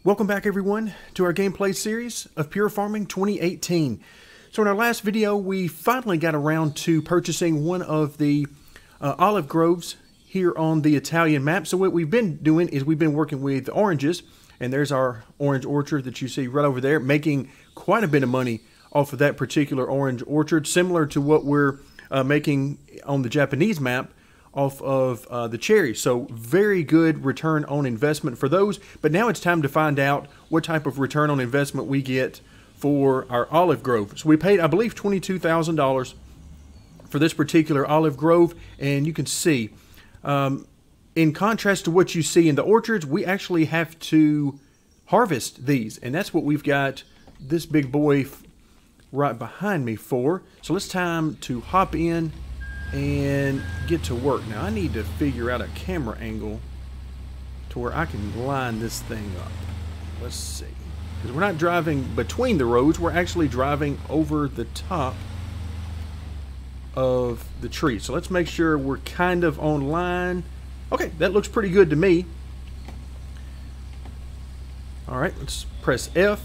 Welcome back everyone to our gameplay series of Pure Farming 2018. So in our last video we finally got around to purchasing one of the olive groves here on the Italian map. So what we've been doing is we've been working with oranges, and there's our orange orchard that you see right over there, making quite a bit of money off of that particular orange orchard, similar to what we're making on the Japanese map off of the cherries. So very good return on investment for those. But now it's time to find out what type of return on investment we get for our olive grove. So we paid, I believe, $22,000 for this particular olive grove, and you can see in contrast to what you see in the orchards, we actually have to harvest these, and that's what we've got this big boy right behind me for. So it's time to hop in and get to work. Now I need to figure out a camera angle to where I can line this thing up. Let's see, because we're not driving between the roads, we're actually driving over the top of the tree. So let's make sure we're kind of on line. Okay, that looks pretty good to me. Alright, let's press F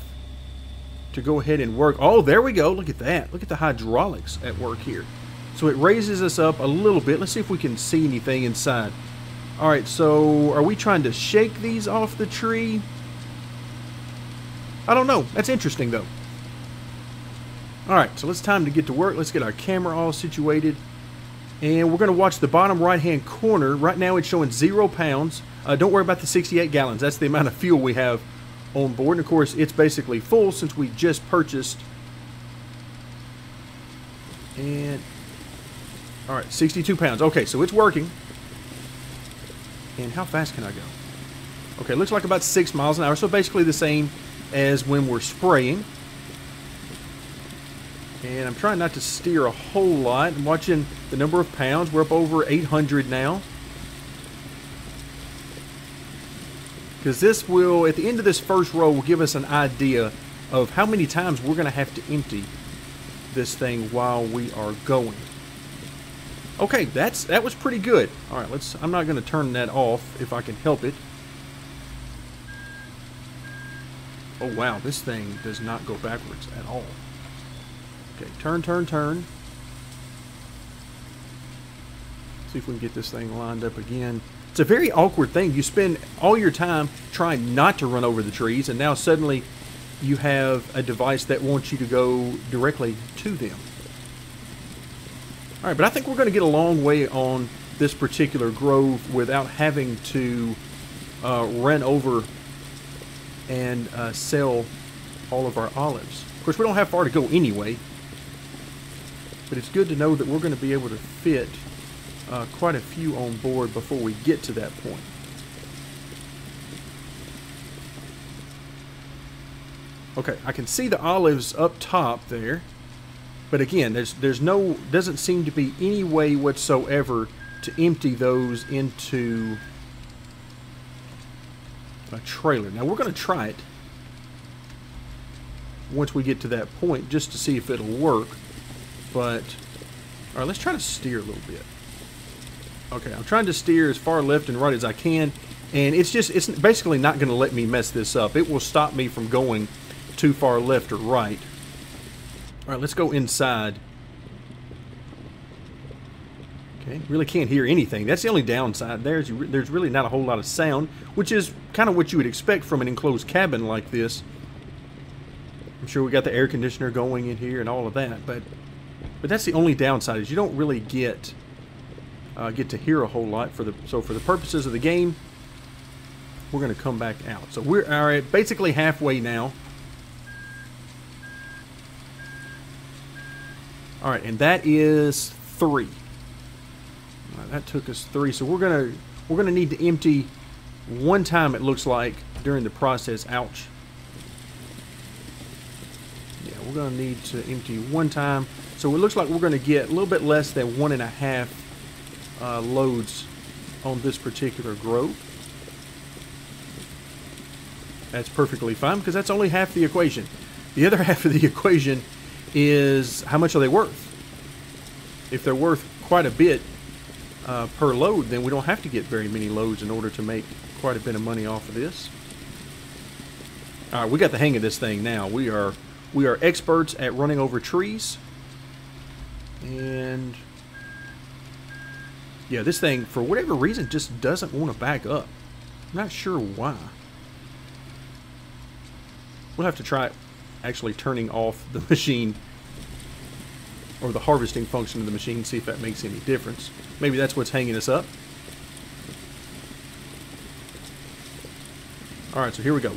to go ahead and work. Oh, there we go. Look at that. Look at the hydraulics at work here. So it raises us up a little bit. Let's see if we can see anything inside. Alright, so are we trying to shake these off the tree? I don't know. That's interesting though. Alright, so it's time to get to work. Let's get our camera all situated. And we're going to watch the bottom right hand corner. Right now it's showing 0 pounds. Don't worry about the 68 gallons. That's the amount of fuel we have on board. And of course it's basically full since we just purchased. And alright, 62 pounds. Okay, so it's working. And how fast can I go? Okay, looks like about 6 miles an hour. So basically the same as when we're spraying. And I'm trying not to steer a whole lot. I'm watching the number of pounds. We're up over 800 now. Because this will, at the end of this first row, will give us an idea of how many times we're going to have to empty this thing while we are going. Okay, that was pretty good. All right, I'm not going to turn that off if I can help it. Oh wow, this thing does not go backwards at all. Okay, turn, turn, turn. See if we can get this thing lined up again. It's a very awkward thing. You spend all your time trying not to run over the trees, and now suddenly you have a device that wants you to go directly to them. Alright, but I think we're going to get a long way on this particular grove without having to run over and sell all of our olives. Of course, we don't have far to go anyway, but it's good to know that we're going to be able to fit quite a few on board before we get to that point. Okay, I can see the olives up top there. But again, doesn't seem to be any way whatsoever to empty those into a trailer. Now we're going to try it once we get to that point just to see if it'll work. But, alright, let's try to steer a little bit. Okay, I'm trying to steer as far left and right as I can, and it's basically not going to let me mess this up. It will stop me from going too far left or right. Alright, let's go inside. Okay, really can't hear anything. That's the only downside. There's really not a whole lot of sound, which is kind of what you would expect from an enclosed cabin like this. I'm sure we got the air conditioner going in here and all of that, but that's the only downside, is you don't really get to hear a whole lot. For the purposes of the game, we're going to come back out. So we're basically halfway now. Alright, and that is 3. Right, that took us 3. So we're gonna need to empty one time, it looks like, during the process. Ouch. Yeah, we're gonna need to empty one time. So it looks like we're gonna get a little bit less than 1.5 loads on this particular grove. That's perfectly fine, because that's only half the equation. The other half of the equation is how much are they worth. If they're worth quite a bit per load, then we don't have to get very many loads in order to make quite a bit of money off of this. All right, we got the hang of this thing now. We are experts at running over trees. And yeah, this thing, for whatever reason, just doesn't want to back up. I'm not sure why. We'll have to try actually turning off the machine, or the harvesting function of the machine, see if that makes any difference. Maybe that's what's hanging us up. Alright, so here we go.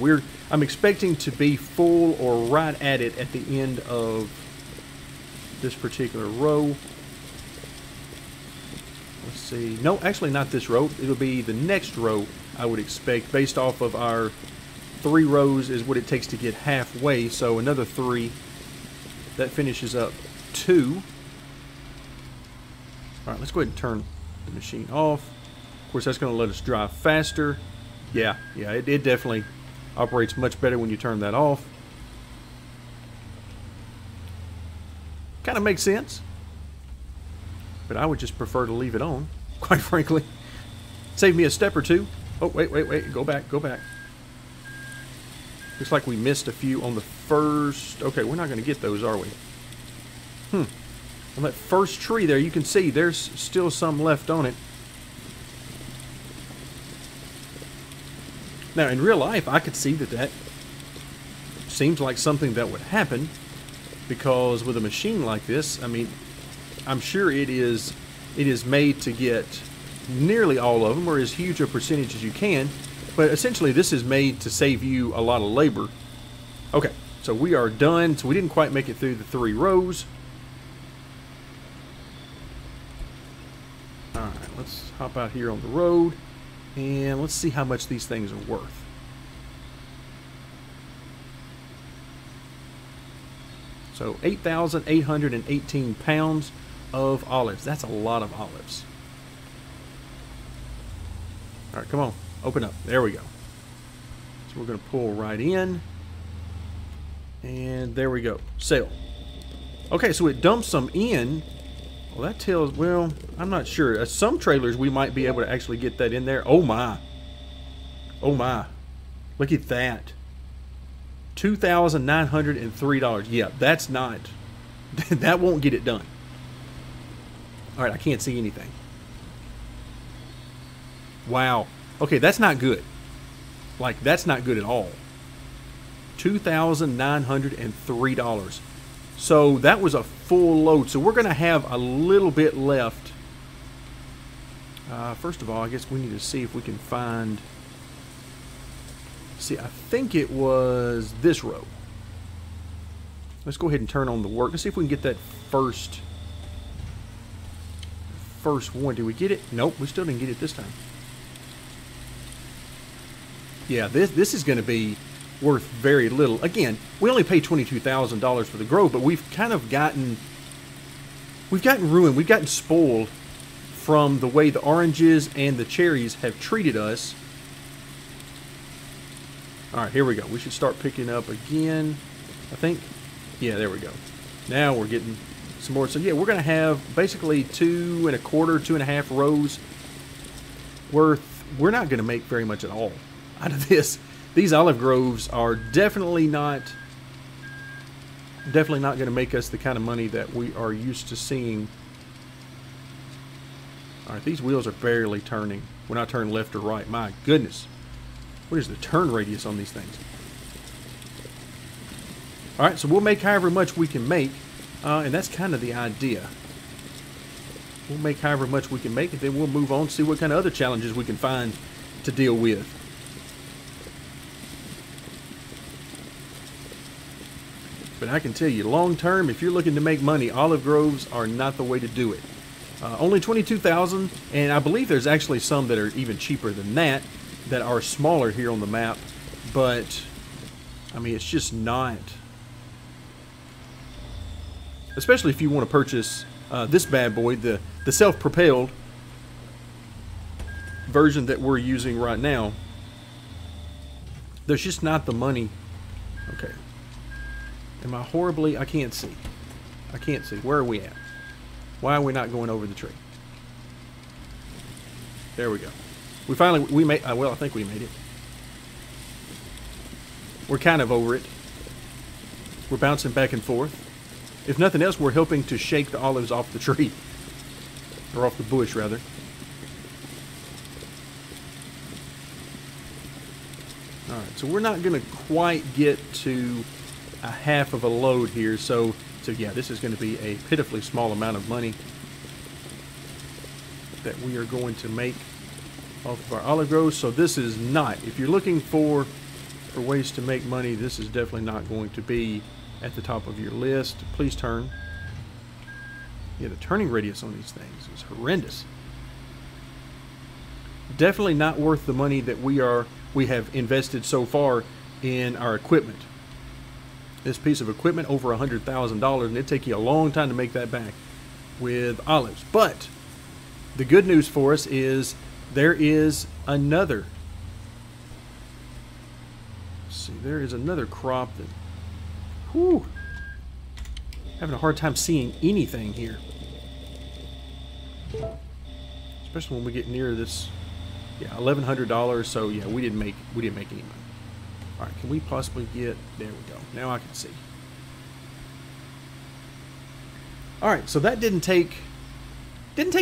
I'm expecting to be full or right at it at the end of this particular row. Let's see. No, actually not this row. It'll be the next row, I would expect, based off of our 3 rows is what it takes to get halfway. So another 3. That finishes up 2. Alright, let's go ahead and turn the machine off. Of course, that's going to let us drive faster. Yeah, it definitely operates much better when you turn that off. Kind of makes sense. But I would just prefer to leave it on, quite frankly. Save me a step or two. Oh, wait. Go back. Looks like we missed a few on the first. Okay, we're not going to get those, are we? On that first tree there, you can see there's still some left on it. Now, in real life, I could see that seems like something that would happen, because with a machine like this, I mean, I'm sure it is made to get nearly all of them, or as huge a percentage as you can, but essentially this is made to save you a lot of labor. Okay, so we are done. So we didn't quite make it through the 3 rows. Alright, let's hop out here on the road. And let's see how much these things are worth. So 8,818 pounds of olives. That's a lot of olives. All right, come on. Open up. There we go. So we're going to pull right in. And there we go. Sell. Okay, so it dumps some in. Well, that tells, well, I'm not sure. Some trailers we might be able to actually get that in there. Oh my. Oh my. Look at that. $2,903. Yeah, that's not, that won't get it done. All right, I can't see anything. Wow. Okay, that's not good. Like, that's not good at all. $2,903. So that was a full load. So we're going to have a little bit left. First of all, I guess we need to see if we can find... See, I think it was this row. Let's go ahead and turn on the work. Let's see if we can get that first one. Did we get it? Nope, we still didn't get it this time. Yeah, this is going to be worth very little. Again, we only paid $22,000 for the grove, but we've kind of gotten ruined. We've gotten spoiled from the way the oranges and the cherries have treated us. All right, here we go. We should start picking up again, I think. Yeah, there we go. Now we're getting some more. So yeah, we're going to have basically 2 1/4, 2 1/2 rows worth. We're not going to make very much at all out of this. These olive groves are definitely not going to make us the kind of money that we are used to seeing. All right, these wheels are barely turning. We're not turning left or right. My goodness. What is the turn radius on these things? All right, so we'll make however much we can make, and that's kind of the idea. We'll make however much we can make, and then we'll move on, see what kind of other challenges we can find to deal with. But I can tell you, long term, if you're looking to make money, olive groves are not the way to do it. Only $22,000, and I believe there's actually some that are even cheaper than that are smaller here on the map. But I mean, it's just not, especially if you want to purchase this bad boy, the self-propelled version that we're using right now. There's just not the money. Okay. Am I horribly... I can't see. I can't see. Where are we at? Why are we not going over the tree? There we go. We made... well, I think we made it. we're kind of over it. We're bouncing back and forth. If nothing else, we're helping to shake the olives off the tree. Or off the bush, rather. Alright, so we're not going to quite get to a half of a load here. So yeah, this is going to be a pitifully small amount of money that we are going to make off of our olive groves. So this is not, if you're looking for ways to make money, this is definitely not going to be at the top of your list. Please turn. Yeah, the turning radius on these things is horrendous. Definitely not worth the money that we have invested so far in our equipment. This piece of equipment over $100,000, and it'd take you a long time to make that back with olives. But the good news for us is there is another. Let's see, there is another crop that, whew, having a hard time seeing anything here. Especially when we get near this, yeah, $1,100. So yeah, we didn't make any money. All right, can we possibly get, there we go. Now I can see. All right, so that didn't take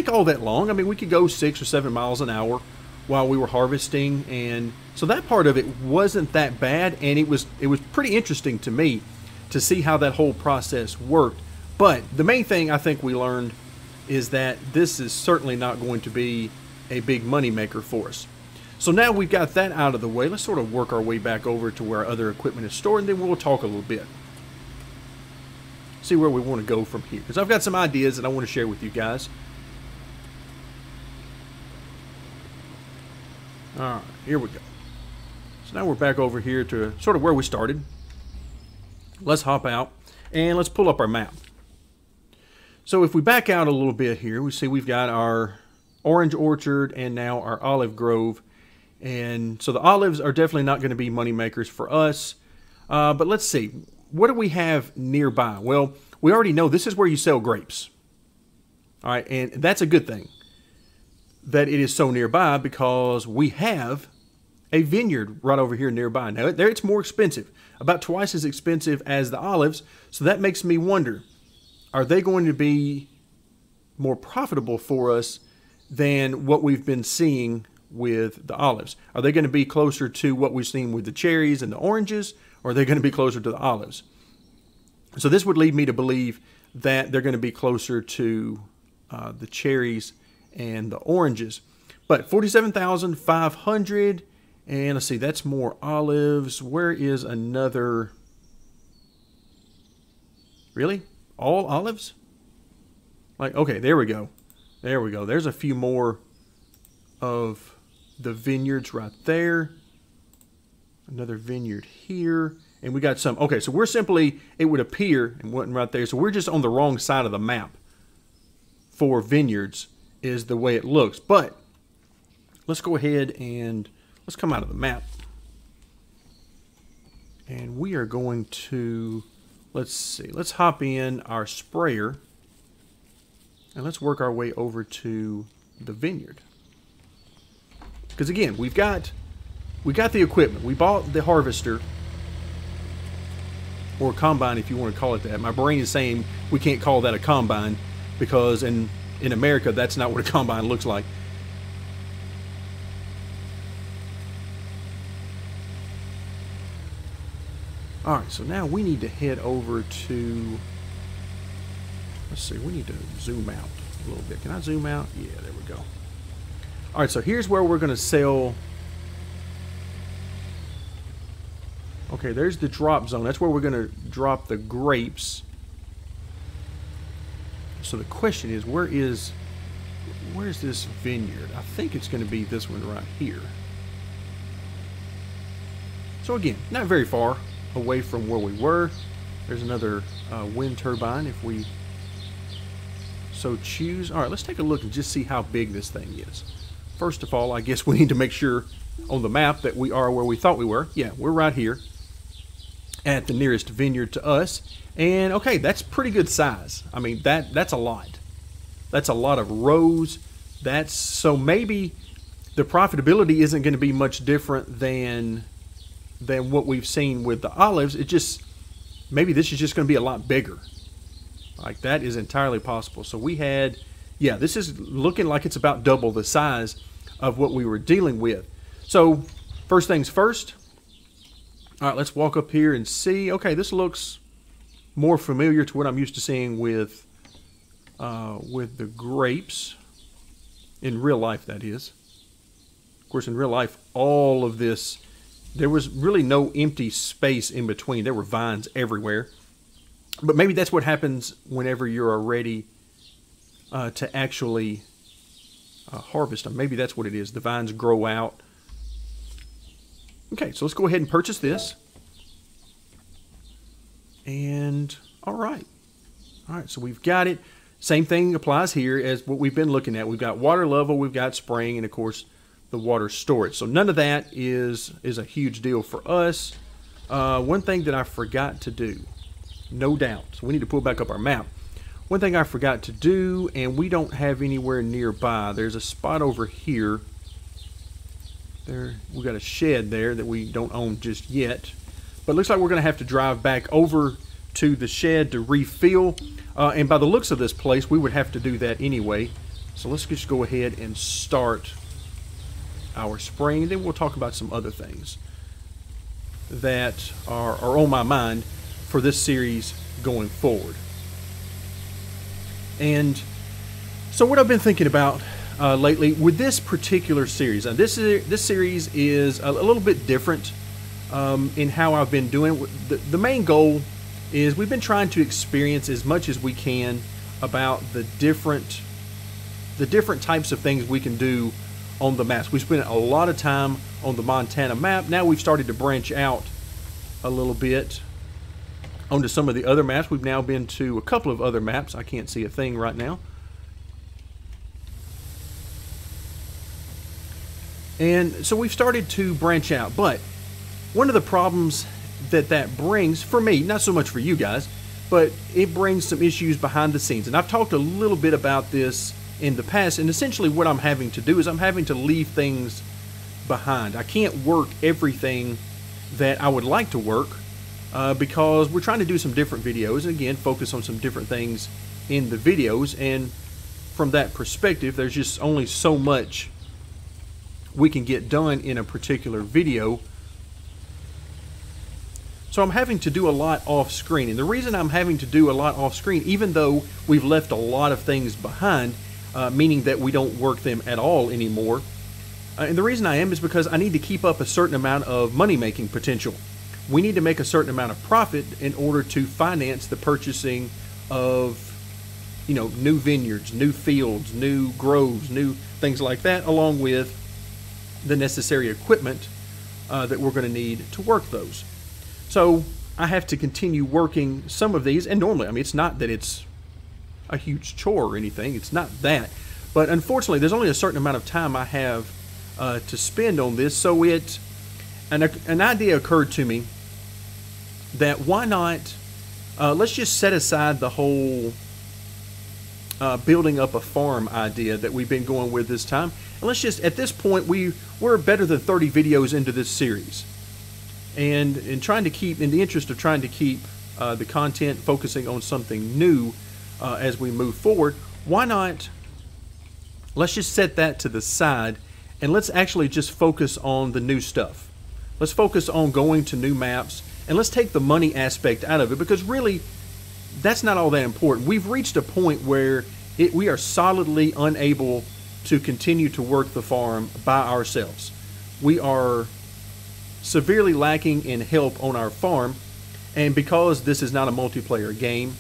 all that long. I mean, we could go 6 or 7 miles an hour while we were harvesting, and so that part of it wasn't that bad, and it was pretty interesting to me to see how that whole process worked. But the main thing I think we learned is that this is certainly not going to be a big money maker for us. So now we've got that out of the way, let's sort of work our way back over to where our other equipment is stored, and then we'll talk a little bit. See where we want to go from here, because I've got some ideas that I want to share with you guys. Alright, here we go. So now we're back over here to sort of where we started. Let's hop out and let's pull up our map. So if we back out a little bit here, we see we've got our orange orchard and now our olive grove. And so the olives are definitely not going to be money makers for us. But let's see. What do we have nearby? Well, we already know this is where you sell grapes. All right, and that's a good thing that it is so nearby, because we have a vineyard right over here nearby. Now, there it's more expensive, about twice as expensive as the olives. So that makes me wonder, are they going to be more profitable for us than what we've been seeing with the olives? Are they going to be closer to what we've seen with the cherries and the oranges, or are they going to be closer to the olives? So this would lead me to believe that they're going to be closer to the cherries and the oranges. But 47,500, and let's see, that's more olives. Where is another? Really? All olives? Like, okay, there we go. There we go. There's a few more of the vineyards right there. Another vineyard here. And we got some. Okay, so we're simply, it would appear, and wasn't right there. So we're just on the wrong side of the map for vineyards is the way it looks. But let's go ahead and let's come out of the map. And we are going to, let's see, let's hop in our sprayer. And let's work our way over to the vineyard. Because again, we got the equipment. We bought the harvester, or combine if you want to call it that. My brain is saying we can't call that a combine, because in America that's not what a combine looks like. Alright, so now we need to head over to, let's see, we need to zoom out a little bit. Can I zoom out? Yeah, there we go. Alright, so here's where we're going to sell. Okay, there's the drop zone. That's where we're going to drop the grapes. So the question is, where's this vineyard? I think it's going to be this one right here. So again, not very far away from where we were. There's another wind turbine if we so choose. All right, let's take a look and just see how big this thing is. First of all, I guess we need to make sure on the map that we are where we thought we were. Yeah, we're right here at the nearest vineyard to us. And okay, that's pretty good size. I mean, that's a lot. That's a lot of rows. So maybe the profitability isn't going to be much different than than what we've seen with the olives. It just, maybe this is just going to be a lot bigger. Like, that is entirely possible. So we had, yeah, this is looking like it's about double the size of what we were dealing with. So first things first. All right, let's walk up here and see. Okay, this looks more familiar to what I'm used to seeing with the grapes. In real life, that is. Of course, in real life, all of this, there was really no empty space in between. There were vines everywhere. But maybe that's what happens whenever you're ready to actually harvest them. Maybe that's what it is. The vines grow out. Okay, so let's go ahead and purchase this. And, all right. All right, so we've got it. Same thing applies here as what we've been looking at. We've got water level, we've got spraying, and of course the water storage. So none of that is a huge deal for us. One thing that I forgot to do, no doubt, so we need to pull back up our map. One thing I forgot to do, and we don't have anywhere nearby. There's a spot over here. There, we got a shed there that we don't own just yet. But it looks like we're going to have to drive back over to the shed to refill. And by the looks of this place, we would have to do that anyway. So let's just go ahead and start our spraying. Then we'll talk about some other things that are on my mind for this series going forward. And so what I've been thinking about lately with this particular series, and this series is a little bit different in how I've been doing it. The main goal is we've been trying to experience as much as we can about the different types of things we can do on the maps. We spent a lot of time on the Montana map. Now we've started to branch out a little bit onto some of the other maps. We've now been to a couple of other maps. I can't see a thing right now. And so we've started to branch out. But one of the problems that brings, for me, not so much for you guys, but it brings some issues behind the scenes. And I've talked a little bit about this in the past, and essentially what I'm having to do is I'm having to leave things behind. I can't work everything that I would like to work because we're trying to do some different videos, and again, focus on some different things in the videos. And from that perspective, there's just only so much we can get done in a particular video. So I'm having to do a lot off screen. And the reason I'm having to do a lot off screen, even though we've left a lot of things behind, meaning that we don't work them at all anymore, and the reason I am is because I need to keep up a certain amount of money-making potential. We need to make a certain amount of profit in order to finance the purchasing of, you know, new vineyards, new fields, new groves, new things like that, along with the necessary equipment that we're going to need to work those. So I have to continue working some of these, and normally, I mean, it's not that it's a huge chore or anything, it's not that, but unfortunately there's only a certain amount of time I have to spend on this. So an idea occurred to me that why not let's just set aside the whole building up a farm idea that we've been going with this time, and let's just, at this point, we're better than 30 videos into this series. And in trying to keep, in the interest of trying to keep the content focusing on something new as we move forward, why not, let's just set that to the side and let's actually just focus on the new stuff. Let's focus on going to new maps, and let's take the money aspect out of it, because really, that's not all that important. We've reached a point where we are solidly unable to continue to work the farm by ourselves. We are severely lacking in help on our farm, and because this is not a multiplayer game,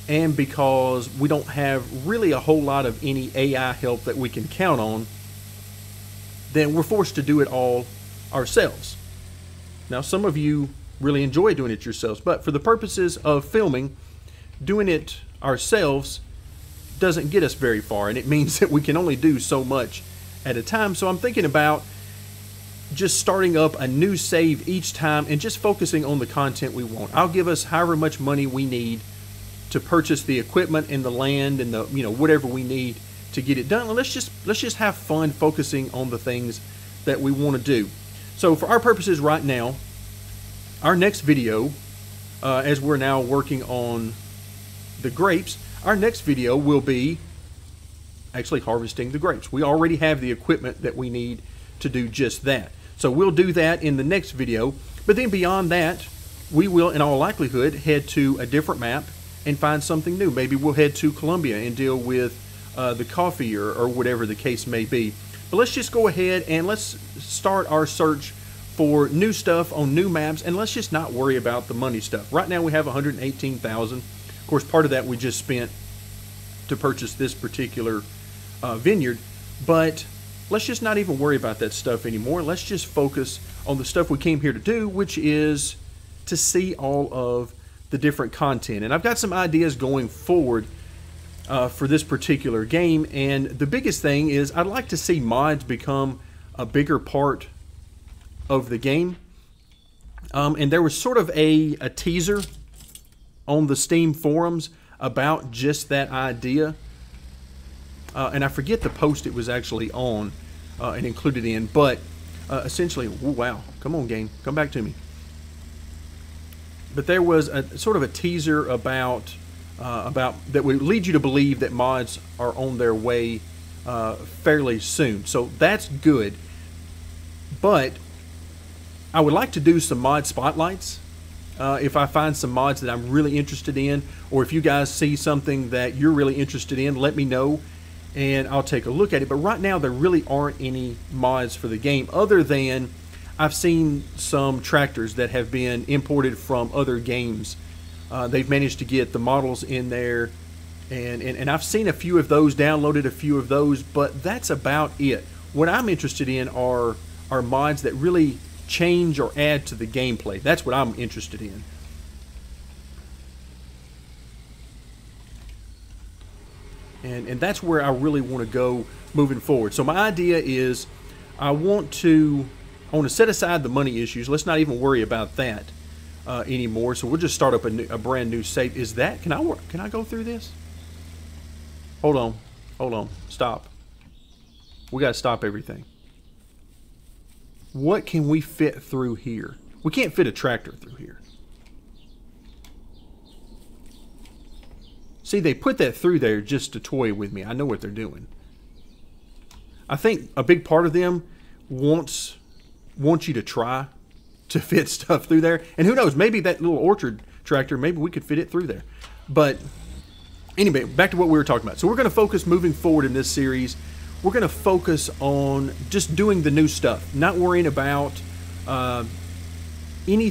and because we don't have really a whole lot of any AI help that we can count on, then we're forced to do it all ourselves. Now, some of you really enjoy doing it yourselves, but for the purposes of filming, doing it ourselves doesn't get us very far, and it means that we can only do so much at a time. So I'm thinking about just starting up a new save each time and just focusing on the content we want. I'll give us however much money we need to purchase the equipment and the land and the, you know, whatever we need to get it done. And let's just have fun focusing on the things that we want to do. So for our purposes right now, our next video, as we're now working on the grapes, our next video will be actually harvesting the grapes. We already have the equipment that we need to do just that. So we'll do that in the next video. But then beyond that, we will, in all likelihood, head to a different map and find something new. Maybe we'll head to Colombia and deal with the coffee or whatever the case may be. But let's just go ahead and let's start our search for new stuff on new maps, and let's just not worry about the money stuff. Right now we have 118,000. Of course, part of that we just spent to purchase this particular vineyard, but let's just not even worry about that stuff anymore. Let's just focus on the stuff we came here to do, which is to see all of the different content. And I've got some ideas going forward for this particular game, and the biggest thing is I'd like to see mods become a bigger part of the game. And there was sort of a teaser on the Steam forums about just that idea. And I forget the post it was actually on and included in, but essentially, ooh, wow, come on game, come back to me. But there was a sort of a teaser about that would lead you to believe that mods are on their way fairly soon. So that's good. But I would like to do some mod spotlights. If I find some mods that I'm really interested in, or if you guys see something that you're really interested in, let me know and I'll take a look at it. But right now there really aren't any mods for the game, other than I've seen some tractors that have been imported from other games. They've managed to get the models in there, and I've seen a few of those, downloaded a few of those, but that's about it. What I'm interested in are mods that really change or add to the gameplay. That's what I'm interested in. And that's where I really want to go moving forward. So my idea is I want to set aside the money issues. Let's not even worry about that anymore. So we'll just start up a brand new save. Is that, can I go through this? Hold on, stop. We got to stop everything. What can we fit through here? We can't fit a tractor through here. See, they put that through there just to toy with me. I know what they're doing. I think a big part of them wants you to try to fit stuff through there. And who knows, maybe that little orchard tractor, maybe we could fit it through there. But anyway, back to what we were talking about. So we're going to focus moving forward in this series. We're going to focus on just doing the new stuff, not worrying about any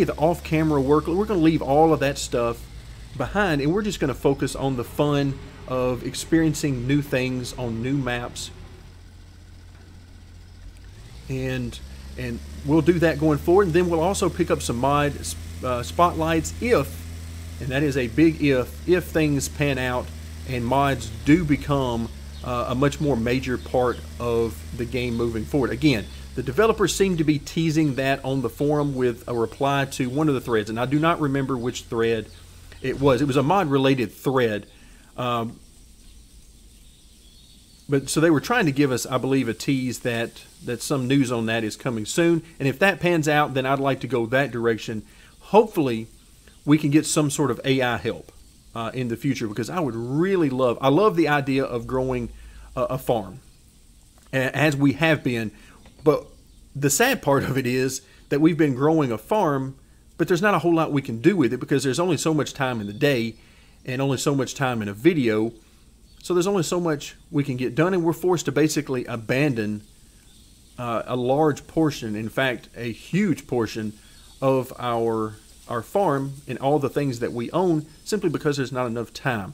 of the off-camera work. We're going to leave all of that stuff behind, and we're just going to focus on the fun of experiencing new things on new maps. And we'll do that going forward, and then we'll also pick up some mod spotlights if, and that is a big if things pan out and mods do become a much more major part of the game moving forward. Again, the developers seem to be teasing that on the forum with a reply to one of the threads, and I do not remember which thread it was. It was a mod-related thread. But so they were trying to give us, I believe, a tease that some news on that is coming soon. And if that pans out, then I'd like to go that direction. Hopefully, we can get some sort of AI help in the future, because I would really I love the idea of growing a farm, as we have been. But the sad part of it is that we've been growing a farm, but there's not a whole lot we can do with it, because there's only so much time in the day and only so much time in a video. So there's only so much we can get done, and we're forced to basically abandon a large portion, in fact, a huge portion of our farm and all the things that we own, simply because there's not enough time.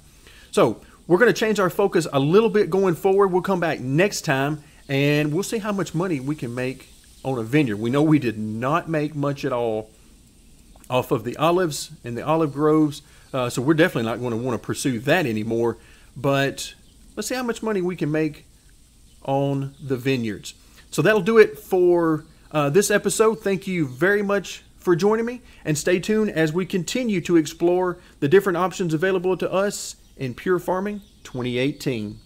So we're going to change our focus a little bit going forward. We'll come back next time, and we'll see how much money we can make on a vineyard. We know we did not make much at all off of the olives and the olive groves, so we're definitely not going to want to pursue that anymore. But let's see how much money we can make on the vineyards. So that'll do it for this episode. Thank you very much for joining me, and stay tuned as we continue to explore the different options available to us in Pure Farming 2018.